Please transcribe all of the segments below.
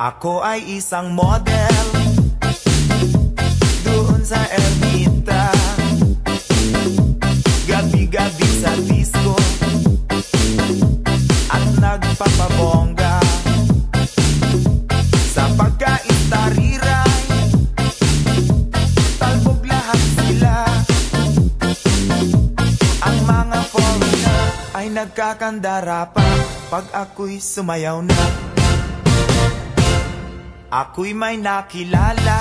Ako ay isang model doon sa Ermita, gabi-gabi sa disco at nagpapabongga sa pagkain-tariray. Talbog lahat sila. Ang mga foreigner ay nagkakandara pa pag ako'y sumayaw na. Ako'y may nakilala,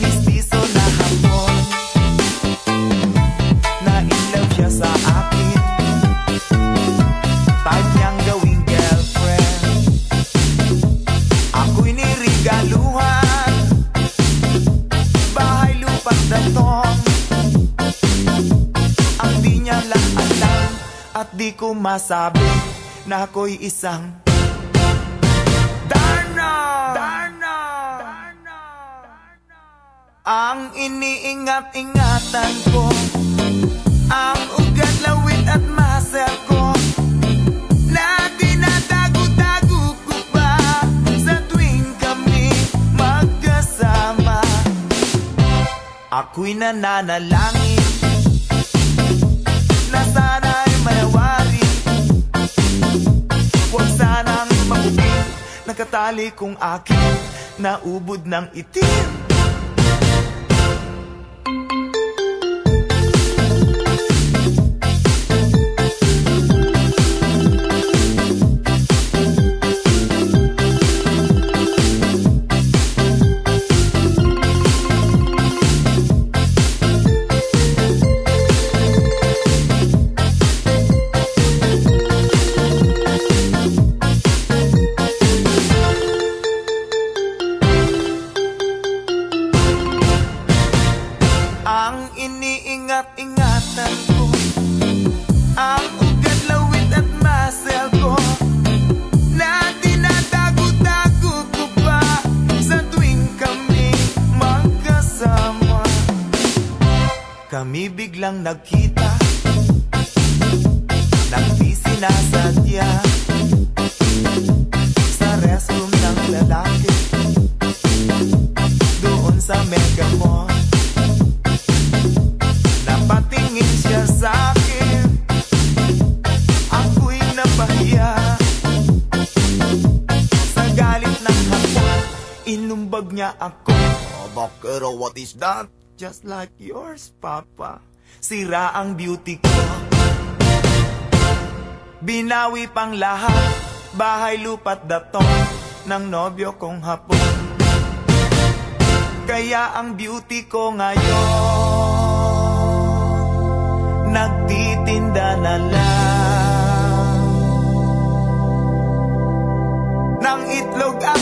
mistiso na hapon, na in love siya sa akin, type niyang gawing girlfriend. Ako'y nirigaluhan, bahay lupa't datong, ang di niya lang alam at di ko masabi na ako'y isang ang iniingat-ingatan ko, ang ugat, lawit at muscle ko, na dinadago-dago ko pa sa tuwing kami magkasama. Ako'y nananalangin na sana'y mayawari, huwag sanang mabubing nakatali kong akin na ubod ng itim. Ang iniingat-ingatan ko, ang ugat, lawit at muscle ko, na dinadago-dago ko pa sa tuwing kami magkasama. Kami biglang nagkita, nang di sinasadya, sa restroom ng lalaki, doon sa Mega Mall. Napatingin siya sa'kin, ako'y napahiya. Sa galit ng hapon, inumbag niya ako. Oh, bakero, what is that? Just like yours, Papa. Sira ang beauty ko, binawi pang lahat, bahay lupa't datong ng nobyo kong hapon. Kaya ang beauty ko ngayon nagtitinda na lang ng itlog at